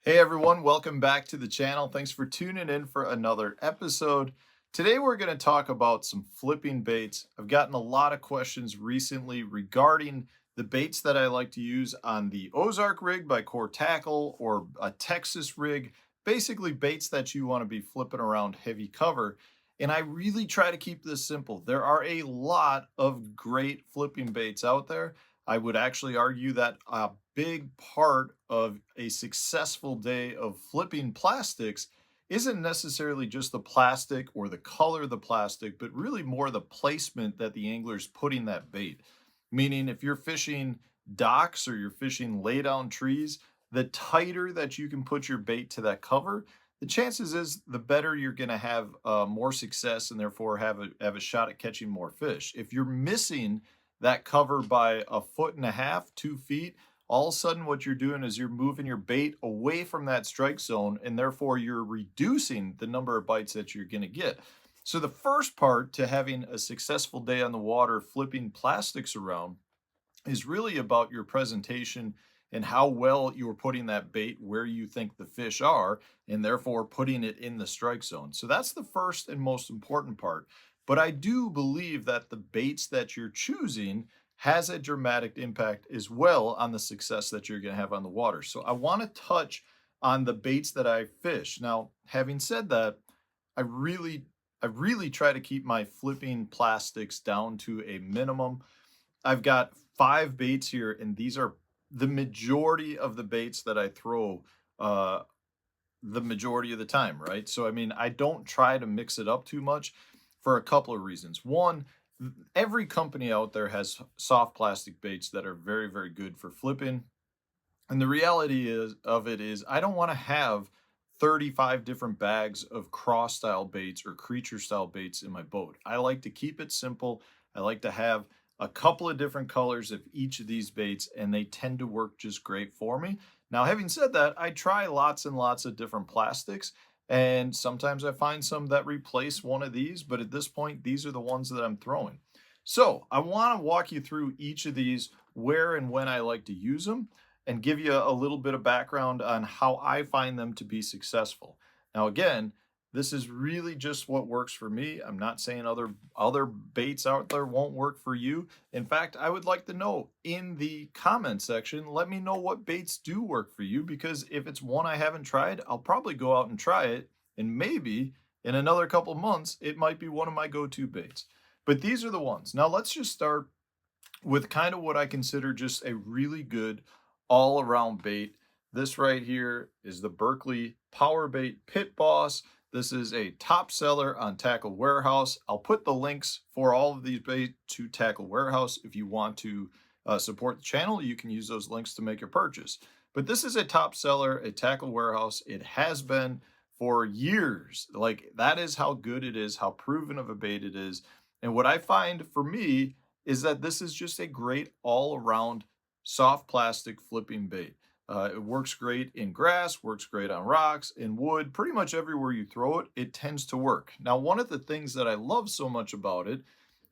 Hey everyone, welcome back to the channel. Thanks for tuning in for another episode. Today we're going to talk about some flipping baits. I've gotten a lot of questions recently regarding the baits that I like to use on the Ozark rig by Core Tackle or a Texas rig, basically baits that you want to be flipping around heavy cover. And I really try to keep this simple. There are a lot of great flipping baits out there. I would actually argue that a big part of a successful day of flipping plastics isn't necessarily just the plastic or the color of the plastic, but really more the placement that the angler's putting that bait. Meaning, if you're fishing docks or you're fishing lay down trees, the tighter that you can put your bait to that cover, the chances is the better you're going to have more success and therefore have a shot at catching more fish. If you're missing that cover by a foot and a half, 2 feet, all of a sudden what you're doing is you're moving your bait away from that strike zone, and therefore you're reducing the number of bites that you're going to get. So the first part to having a successful day on the water flipping plastics around is really about your presentation and how well you're putting that bait where you think the fish are, and therefore putting it in the strike zone. So that's the first and most important part. But I do believe that the baits that you're choosing has a dramatic impact as well on the success that you're going to have on the water. So I want to touch on the baits that I fish. Now, having said that, I really I really try to keep my flipping plastics down to a minimum. I've got 5 baits here, and these are the majority of the baits that I throw, uh, the majority of the time, right? So, I mean, I don't try to mix it up too much for a couple of reasons. One, every company out there has soft plastic baits that are very, very good for flipping. And the reality is I don't want to have 35 different bags of cross style baits or creature style baits in my boat. I like to keep it simple. I like to have a couple of different colors of each of these baits, and they tend to work just great for me. Now, having said that, I try lots and lots of different plastics, and sometimes I find some that replace one of these, but at this point, these are the ones that I'm throwing. So I want to walk you through each of these, where and when I like to use them, and give you a little bit of background on how I find them to be successful. Now, again, this is really just what works for me. I'm not saying other baits out there won't work for you. In fact, I would like to know in the comment section, let me know what baits do work for you, because if it's one I haven't tried, I'll probably go out and try it, and maybe in another couple months it might be one of my go-to baits. But these are the ones. Now, let's just start with kind of what I consider just a really good all around bait. This right here is the Berkley Power Bait Pit Boss. This is a top seller on Tackle Warehouse. I'll put the links for all of these baits to Tackle Warehouse. If you want to support the channel, you can use those links to make your purchase. But this is a top seller at Tackle Warehouse. It has been for years. Like, that is how good it is, how proven of a bait it is. And what I find for me is that this is just a great all around soft plastic flipping bait. It works great in grass, works great on rocks, in wood, pretty much everywhere you throw it, it tends to work. Now, one of the things that I love so much about it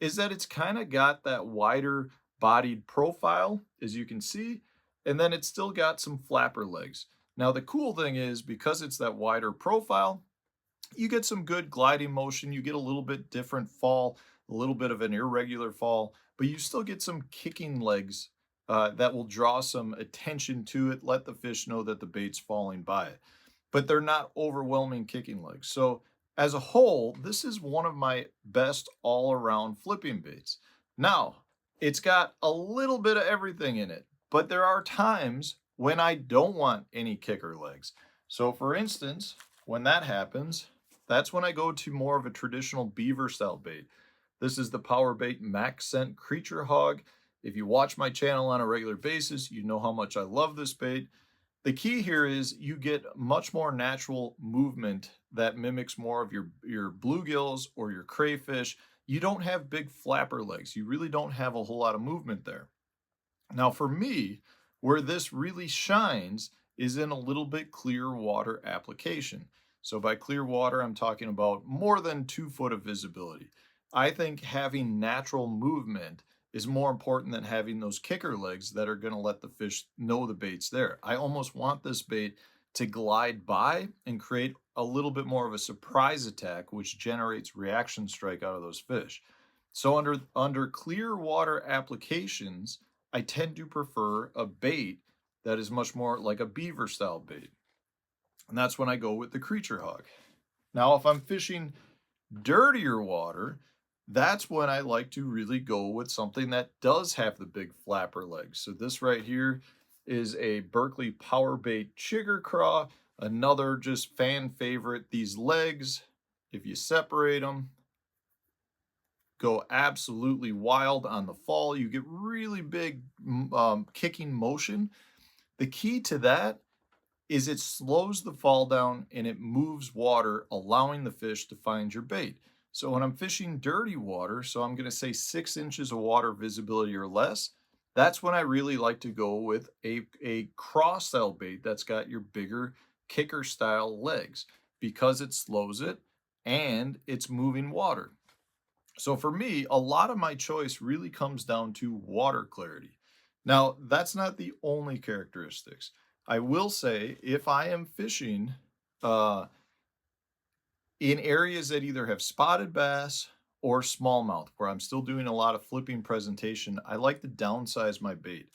is that it's kind of got that wider bodied profile, as you can see, and then it's still got some flapper legs. Now, the cool thing is, because it's that wider profile, you get some good gliding motion. You get a little bit different fall, a little bit of an irregular fall, but you still get some kicking legs that will draw some attention to it, let the fish know that the bait's falling by it. But they're not overwhelming kicking legs. So, as a whole, this is one of my best all around flipping baits. Now, it's got a little bit of everything in it, but there are times when I don't want any kicker legs. So, for instance, when that happens, that's when I go to more of a traditional beaver style bait. This is the Power Bait Max Scent Creature Hog. If you watch my channel on a regular basis, you know how much I love this bait. The key here is you get much more natural movement that mimics more of your bluegills or your crayfish. You don't have big flapper legs. You really don't have a whole lot of movement there. Now, for me, where this really shines is in a little bit clear water application. So by clear water, I'm talking about more than 2 foot of visibility. I think having natural movement is more important than having those kicker legs that are going to let the fish know the bait's there. I almost want this bait to glide by and create a little bit more of a surprise attack, which generates reaction strike out of those fish. So under clear water applications, I tend to prefer a bait that is much more like a beaver style bait. And that's when I go with the creature hog. Now, if I'm fishing dirtier water, that's when I like to really go with something that does have the big flapper legs. So this right here is a Berkeley Power Bait Chigger Craw, another just fan favorite. These legs, if you separate them, go absolutely wild on the fall. You get really big kicking motion. The key to that is it slows the fall down and it moves water, allowing the fish to find your bait. So when I'm fishing dirty water, so I'm going to say 6 inches of water visibility or less, that's when I really like to go with a cross style bait that's got your bigger kicker style legs because it slows it and it's moving water. So for me, a lot of my choice really comes down to water clarity. Now, that's not the only characteristics. I will say if I am fishing uh, in areas that either have spotted bass or smallmouth, where I'm still doing a lot of flipping presentation, I like to downsize my bait.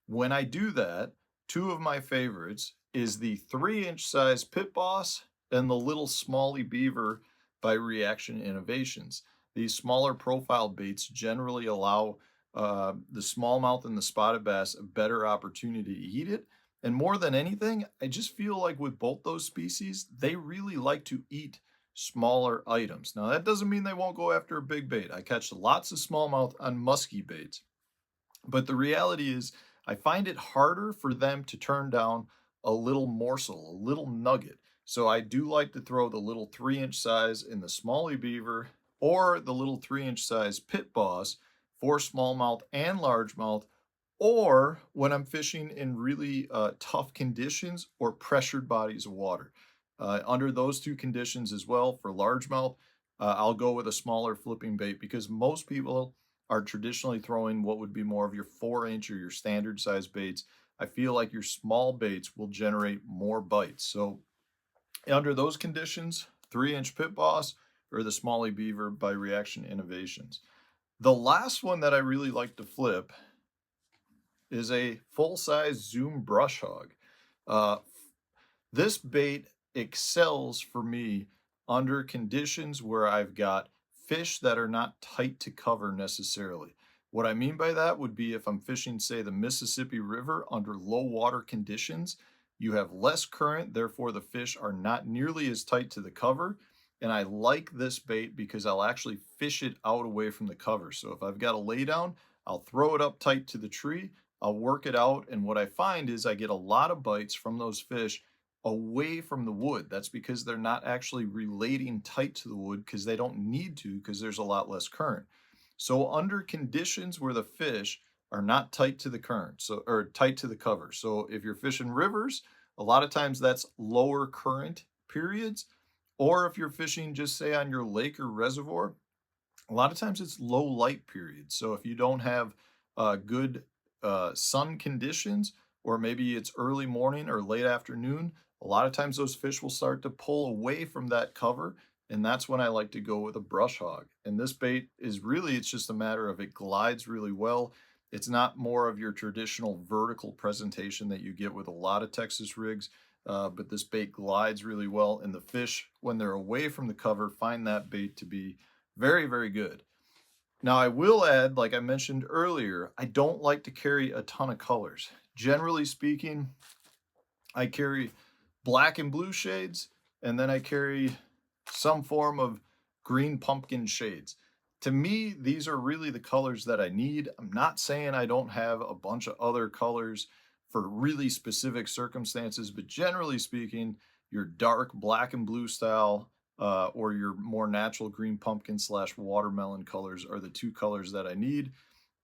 When I do that, two of my favorites is the 3-inch size Pit Boss and the little Smalley Beaver by Reaction Innovations. These smaller profile baits generally allow the smallmouth and the spotted bass a better opportunity to eat it. And more than anything, I just feel like with both those species, they really like to eat smaller items. Now, that doesn't mean they won't go after a big bait. I catch lots of smallmouth on musky baits. But the reality is, I find it harder for them to turn down a little morsel, a little nugget. So I do like to throw the little 3-inch size in the Smalley Beaver or the little 3-inch size Pit Boss for smallmouth and largemouth, or when I'm fishing in really tough conditions or pressured bodies of water. Under those two conditions as well, for largemouth, I'll go with a smaller flipping bait because most people are traditionally throwing what would be more of your 4-inch or your standard size baits. I feel like your small baits will generate more bites. So under those conditions, 3-inch Pit Boss or the Smalley Beaver by Reaction Innovations. The last one that I really like to flip is a full-size Zoom brush hog. Uh, this bait excels for me under conditions where I've got fish that are not tight to cover necessarily. What I mean by that would be if I'm fishing, say, the Mississippi River under low water conditions, you have less current, therefore the fish are not nearly as tight to the cover. And I like this bait because I'll actually fish it out away from the cover. So if I've got a laydown, I'll throw it up tight to the tree, I'll work it out, and what I find is I get a lot of bites from those fish away from the wood. That's because they're not actually relating tight to the wood because they don't need to because there's a lot less current. So under conditions where the fish are not tight to the current, so or tight to the cover. So if you're fishing rivers, a lot of times that's lower current periods. Or if you're fishing just say on your lake or reservoir, a lot of times it's low light periods. So if you don't have good sun conditions, or maybe it's early morning or late afternoon, a lot of times those fish will start to pull away from that cover. And that's when I like to go with a brush hog. And this bait is really, it's just a matter of it glides really well. It's not more of your traditional vertical presentation that you get with a lot of Texas rigs, but this bait glides really well. And the fish, when they're away from the cover, find that bait to be very, very good. Now, I will add, like I mentioned earlier, I don't like to carry a ton of colors. Generally speaking, I carry black and blue shades, and then I carry some form of green pumpkin shades. To me, these are really the colors that I need. I'm not saying I don't have a bunch of other colors for really specific circumstances, but generally speaking, your dark black and blue style or your more natural green pumpkin / watermelon colors are the two colors that I need.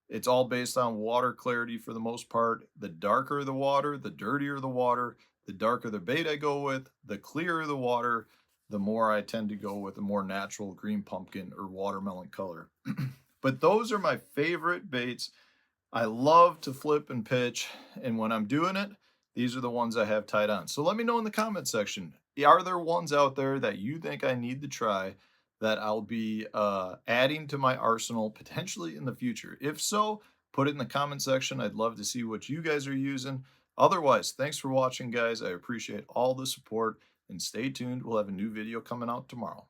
It's all based on water clarity for the most part. The darker the water, the dirtier the water, the darker the bait I go with, the clearer the water, the more I tend to go with a more natural green pumpkin or watermelon color. But those are my favorite baits. I love to flip and pitch, and when I'm doing it, These are the ones I have tied on. So let me know in the comment section. Are there ones out there that you think I need to try that I'll be adding to my arsenal potentially in the future? If so, put it in the comment section. I'd love to see what you guys are using. Otherwise, thanks for watching, guys. I appreciate all the support and stay tuned. We'll have a new video coming out tomorrow.